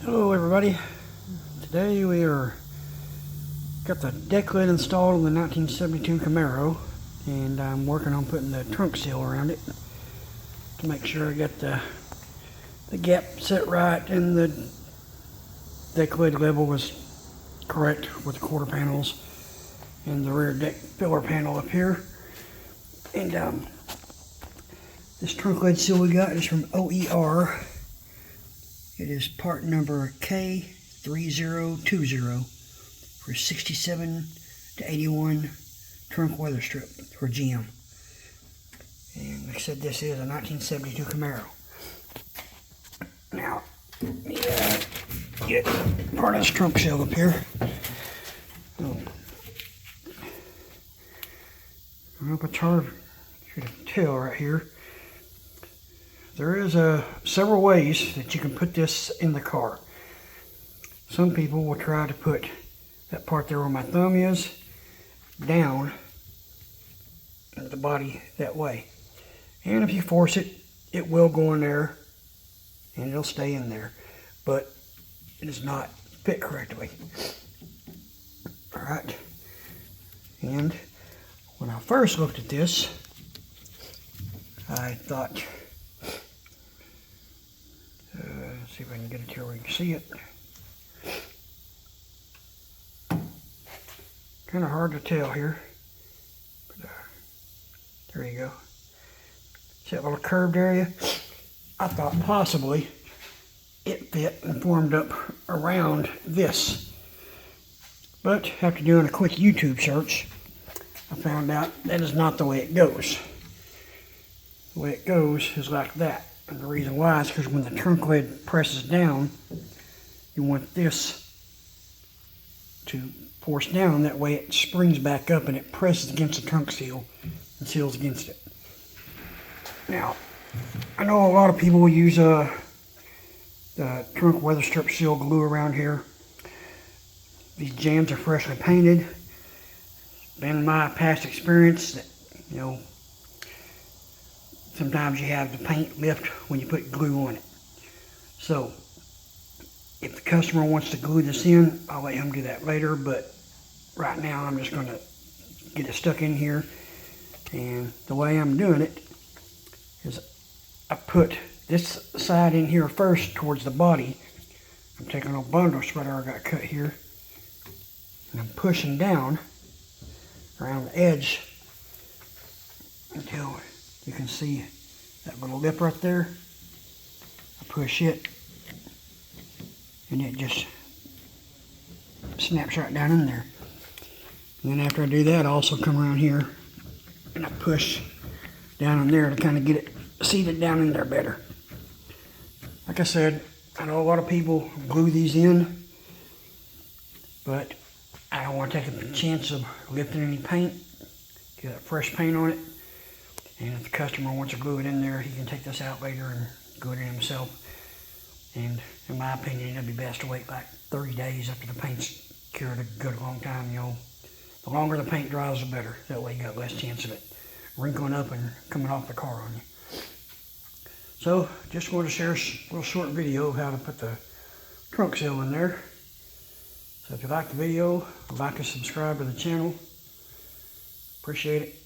Hello everybody. Today we are got the deck lid installed on the 1972 Camaro, and I'm working on putting the trunk seal around it to make sure I got the gap set right and the deck lid level was correct with the quarter panels and the rear deck filler panel up here. And this trunk lid seal we got is from OER. It is part number K3020 for 67 to 81 trunk weather strip for GM. And like I said, this is a 1972 Camaro. Now, let me get part of this trunk seal up here. I hope it's hard for you to tell right here. There is several ways that you can put this in the car. Some people will try to put that part there where my thumb is down into the body that way. And if you force it, it will go in there and it'll stay in there. But it does not fit correctly. Alright. And when I first looked at this, I thought, see if I can get it here where you can see it. Kind of hard to tell here, but there you go. See that little curved area? I thought possibly it fit and formed up around this, but after doing a quick YouTube search, I found out that is not the way it goes. The way it goes is like that. And the reason why is because when the trunk lid presses down, you want this to force down. That way it springs back up and it presses against the trunk seal and seals against it. Now, I know a lot of people will use the trunk weather strip seal glue around here. These jams are freshly painted. It's been my past experience that, you know, sometimes you have the paint lift when you put glue on it. So, if the customer wants to glue this in, I'll let him do that later, but right now I'm just going to get it stuck in here. And the way I'm doing it is I put this side in here first towards the body. I'm taking a bundle spreader I got cut here, and I'm pushing down around the edge until you can see that little lip right there. I push it and it just snaps right down in there. And then after I do that, I also come around here and I push down in there to kind of get it seated down in there better. Like I said, I know a lot of people glue these in, but I don't want to take a chance of lifting any paint, get that fresh paint on it. And if the customer wants to glue it in there, he can take this out later and glue it in himself. And in my opinion, it'd be best to wait like 30 days after the paint's cured a good long time, you know. The longer the paint dries, the better. That way you got less chance of it wrinkling up and coming off the car on you. So, just wanted to share a little short video of how to put the trunk seal in there. So if you like the video, like and subscribe to the channel. Appreciate it.